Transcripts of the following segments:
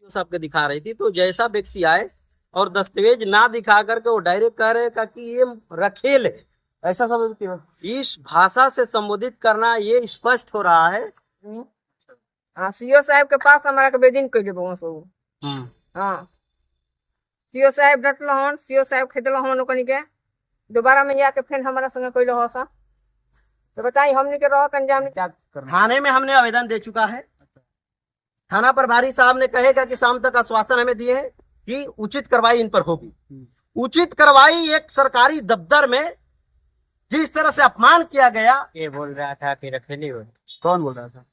साहब के दिखा रही थी, तो जैसा व्यक्ति आए और दस्तावेज ना दिखा करके वो डायरेक्ट कह रहे कि ये रखेल है, ऐसा सब इस भाषा से संबोधित करना ये स्पष्ट हो रहा है। हाँ, सीओ साहब के पास हमारा के बेदिन कह देबो सब। हाँ, सीओ साहब डटल हन, सीओ साहब खेदल हन ओकनी के दोबारा में आके फिर हमारा संग कइल हो सा। तो बताई हमनी के रह कंजाम क्या करना? थाने में हमने आवेदन दे चुका है। थाना प्रभारी साहब ने कहेगा कि शाम तक आश्वासन हमें दिए हैं कि उचित कार्रवाई इन पर होगी। उचित कार्रवाई एक सरकारी दफ्तर में जिस तरह से अपमान किया गया। ये बोल रहा था कि रखेली हो। कौन बोल रहा था?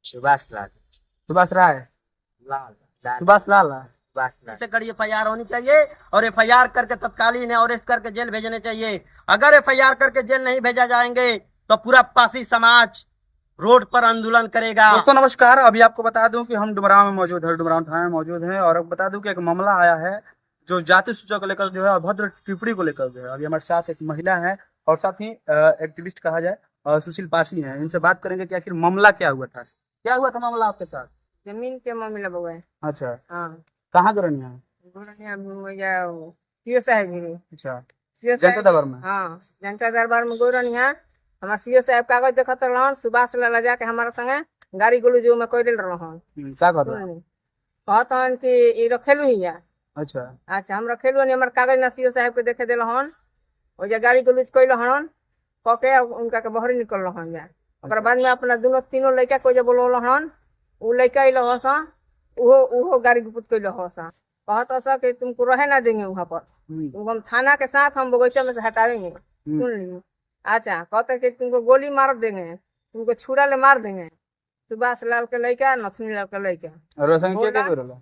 सुभाष लाल। सुभाष राय? लाल सुभाष लाल? सुभाष लाल। इससे कड़ी एफआईआर होनी चाहिए और एफआईआर करके तत्कालीन अरेस्ट करके जेल भेजने चाहिए। अगर एफआईआर करके जेल नहीं भेजा जाएंगे तो पूरा पासी समाज रोड पर आंदोलन करेगा। दोस्तों नमस्कार, अभी आपको बता दूं कि हम डुमरांव में मौजूद है, डुमरांव थाना में मौजूद हैं और अब बता दूं कि एक मामला आया है जो जाति सूचक को लेकर जो है, अभद्र टिप्पणी को लेकर जो है। अभी हमारे साथ एक महिला है और साथ ही एक्टिविस्ट कहा जाए सुशील पासी है। इनसे बात करेंगे कि आखिर मामला क्या हुआ था, क्या हुआ था मामला आपके साथ? जमीन के मामला बगै। अच्छा, हाँ, कहाँ गरनिया है? सीओ साहब भी। अच्छा, सीओ जनता दरबार में? हाँ, जनता दरबार में गोरनिया हमार सीओ साहब कागज देखत रहन, सुभाष लाल जाके हमारा संगे गाड़ी गुलू जो में कइल रहन। क्या कर रहा है? कहत हन कि ई रखेलू ही या। अच्छा अच्छा, हम रखेलू नहीं, हमार कागज ना सीओ साहब के देखे दिल हन। ओ जे गाड़ी गुलूज कइल हन कके उनका के बहरी निकल रहन जा। ओकर बाद में अपना दोनों तीनों लड़का को जे बोलल हन, उ लड़का इल हसा, उहो गाड़ी गुपुत कइल हसा। कहत हसा कि तुमको रहे ना देंगे वहां पर, तुमको हम थाना के साथ हम बगीचा में से हटावेंगे। सुन ली। अच्छा, कहते कि तुमको गोली मार देंगे, तुमको छुरा ले मार देंगे। सुभाष लाल के लड़का, नथुनी लाल के लड़का। और वो संग क्या कर रहा?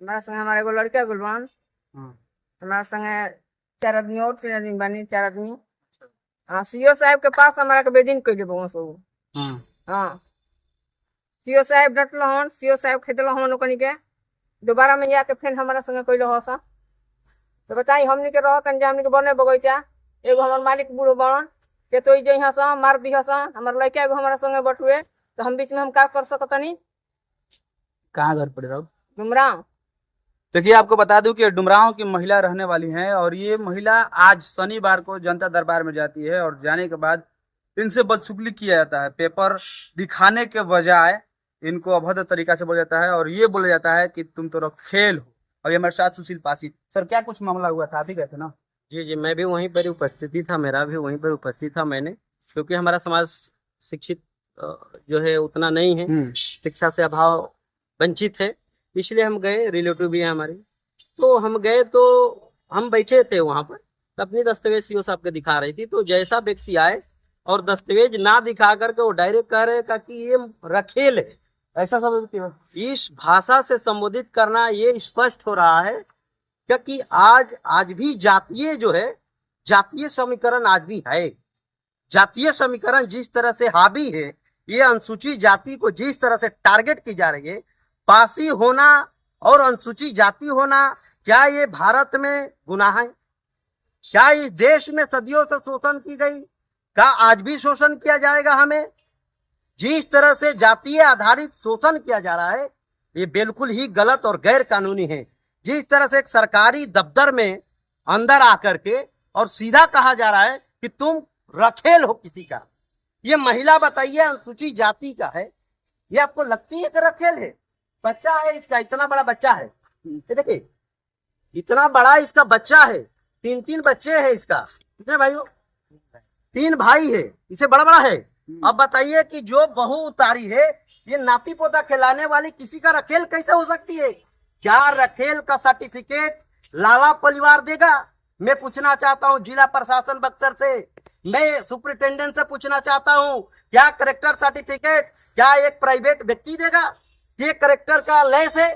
हमारा संगे हमारे एगो लड़का गुलवान, हमारा संगे 4 आदमी और 3 आदमी बानी, 4 आदमी। हाँ, सीओ साहब के पास हमारा के बेदिन कह देबो सब। हाँ, सीओ साहब डटल हन, सीओ साहब खेदल हन ओकनी के दोबारा में आके फिर हमारा संगे कइल हो सा। तो बताई हमनी के रह कंजाम के बने बगैचा एगो हमार मालिक बूढ़ो बनन के तो जई हसा मार दी हसा, हमार लड़का एगो हमारा संगे बटुए, तो हम बीच में हम का कर सकतनी? कहाँ घर पड़े रहो? डुमरांव। देखिए, आपको बता दूं कि डुमरांव की महिला रहने वाली हैं और ये महिला आज शनिवार को जनता दरबार में जाती है और जाने के बाद इनसे बदसलूकी किया जाता है। पेपर दिखाने के बजाय इनको अभद्र तरीका से बोला जाता है और ये बोला जाता है कि तुम तो रखेल हो। और ये हमारे साथ सुशील पासी। सर, क्या कुछ मामला हुआ था? आप ही कहते ना? जी, मैं भी वहीं पर उपस्थिति था, मेरा भी वहीं पर उपस्थित था। मैंने, क्योंकि हमारा समाज शिक्षित जो है उतना नहीं है, शिक्षा से अभाव वंचित है, इसलिए हम गए। रिलेटिव भी है हमारे, तो हम गए तो हम बैठे थे वहां पर, अपनी दस्तावेज सीओ साहब के दिखा रही थी। तो जैसा व्यक्ति आए और दस्तावेज ना दिखा करके वो डायरेक्ट कह रहे कि ये रखेल है, ऐसा सब इस भाषा से संबोधित करना ये स्पष्ट हो रहा है। क्योंकि आज भी जातीय जो है, जातीय समीकरण आज भी है। जातीय समीकरण जिस तरह से हावी है, ये अनुसूचित जाति को जिस तरह से टारगेट की जा रही है, पासी होना और अनुसूचित जाति होना, क्या ये भारत में गुनाह है? क्या इस देश में सदियों से शोषण की गई? क्या आज भी शोषण किया जाएगा हमें? जिस तरह से जातीय आधारित शोषण किया जा रहा है, ये बिल्कुल ही गलत और गैर कानूनी है। जिस तरह से एक सरकारी दफ्तर में अंदर आकर के और सीधा कहा जा रहा है कि तुम रखेल हो किसी का। ये महिला बताइए अनुसूचित जाति का है, ये आपको लगती है कि रखेल है? बच्चा है इसका, इतना बड़ा बच्चा है, देखिए इतना बड़ा इसका बच्चा है, 3 बच्चे हैं इसका। कितने भाइयों? 3 भाई है, इसे बड़ा बड़ा है। अब बताइए कि जो बहू उतारी है, ये नाती पोता खिलाने वाली किसी का रखेल कैसे हो सकती है? क्या रखेल का सर्टिफिकेट लाला परिवार देगा? मैं पूछना चाहता हूं जिला प्रशासन बक्सर से, मैं सुपरिटेंडेंट से पूछना चाहता हूं, क्या करेक्टर सर्टिफिकेट क्या एक प्राइवेट व्यक्ति देगा? ये करेक्टर का लेस है।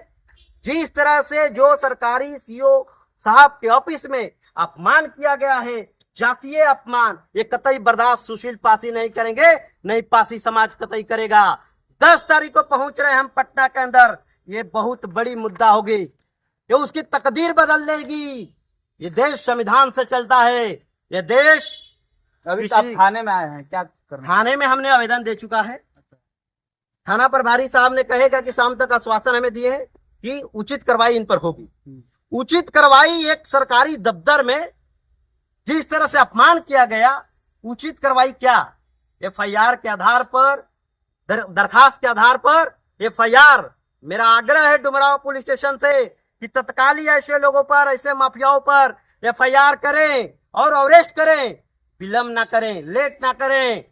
जिस तरह से जो सरकारी सीओ साहब के ऑफिस में अपमान किया गया है, जातीय अपमान, ये कतई बर्दाश्त सुशील पासी नहीं करेंगे, नहीं पासी समाज कतई करेगा। 10 तारीख को पहुंच रहे हम पटना के अंदर, ये बहुत बड़ी मुद्दा होगी, ये उसकी तकदीर बदल देगी। ये देश संविधान से चलता है, ये देश। अभी आप थाने में आए हैं, क्या करना? थाने में हमने आवेदन दे चुका है। थाना प्रभारी साहब ने कहेगा कि शाम तक आश्वासन हमें दिए हैं कि उचित कार्रवाई इन पर होगी। उचित कार्रवाई एक सरकारी दफ्तर में जिस तरह से अपमान किया गया, उचित कार्रवाई क्या? एफआईआर के आधार पर, दरखास्त के आधार पर एफआईआर। मेरा आग्रह है डुमरांव पुलिस स्टेशन से कि तत्काल ऐसे लोगों पर, ऐसे माफियाओं पर एफआईआर करें और अरेस्ट करें, विलंब ना करें, लेट ना करें।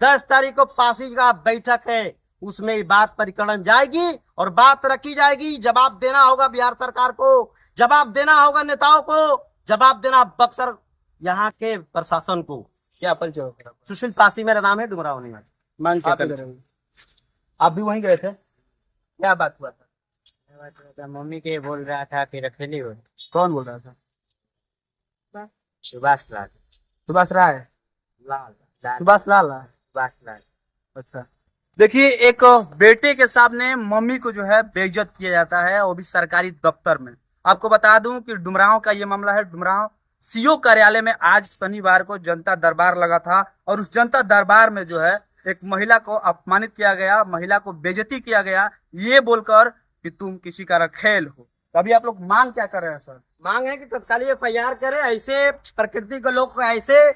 10 तारीख को फांसी का बैठक है, उसमें ये बात परिकलन जाएगी और बात रखी जाएगी। जवाब देना होगा बिहार सरकार को, जवाब देना होगा नेताओं को, जवाब देना बक्सर यहाँ के प्रशासन को। क्या परिचय होगा? सुशील पासी मेरा नाम है, डुमरांव निवासी। मांग क्या कर रहे हो? आप भी वहीं गए थे, क्या बात हुआ था? मम्मी के बोल रहा था कि रखेली हो। कौन बोल रहा था? सुभाष लाल। सुभाष राय? लाल सुभाष लाल? सुभाष लाल। अच्छा, देखिए, एक बेटे के सामने मम्मी को जो है बेइज्जत किया जाता है, वो भी सरकारी दफ्तर में। आपको बता दूं कि डुमरांव का ये मामला है। डुमरांव सीओ कार्यालय में आज शनिवार को जनता दरबार लगा था और उस जनता दरबार में जो है एक महिला को अपमानित किया गया, महिला को बेइज्जती किया गया, ये बोलकर कि तुम किसी का रखेल हो। अभी आप लोग मांग क्या कर रहे हैं सर? मांग है कि तत्काल एफआईआर करे। ऐसे प्रकृति के लोग, ऐसे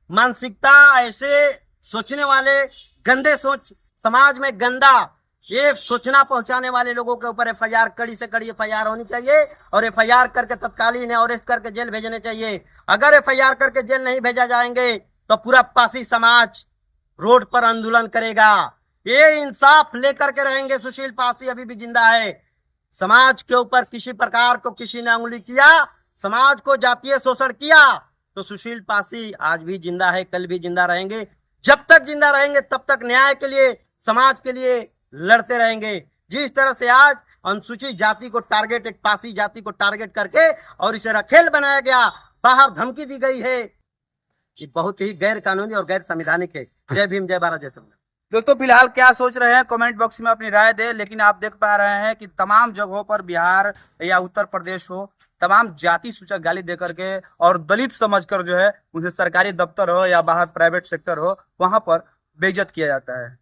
मानसिकता, ऐसे सोचने वाले, गंदे सोच, समाज में गंदा ये सोचना पहुंचाने वाले लोगों के ऊपर एफआईआर, कड़ी से कड़ी एफआईआर होनी चाहिए और एफआईआर करके तत्कालीन अरेस्ट करके जेल भेजने चाहिए। अगर एफआईआर करके जेल नहीं भेजा जाएंगे तो पूरा पासी समाज रोड पर आंदोलन करेगा। ये इंसाफ लेकर के रहेंगे। सुशील पासी अभी भी जिंदा है। समाज के ऊपर किसी प्रकार को किसी ने उंगली किया, समाज को जातीय शोषण किया, तो सुशील पासी आज भी जिंदा है, कल भी जिंदा रहेंगे। जब तक जिंदा रहेंगे तब तक न्याय के लिए, समाज के लिए लड़ते रहेंगे। जिस तरह से आज अनुसूचित जाति को टारगेट, एक पासी जाति को टारगेट करके और इसे रखेल बनाया गया, बाहर धमकी दी गई है, ये बहुत ही गैर कानूनी और गैर संवैधानिक है। जय भीम, जय भारत, जय तुम। दोस्तों, फिलहाल क्या सोच रहे हैं कमेंट बॉक्स में अपनी राय दें। लेकिन आप देख पा रहे हैं कि तमाम जगहों पर, बिहार या उत्तर प्रदेश हो, तमाम जाति सूचक गाली देकर के और दलित समझकर जो है उनसे सरकारी दफ्तर हो या बाहर प्राइवेट सेक्टर हो, वहां पर बेइज्जत किया जाता है।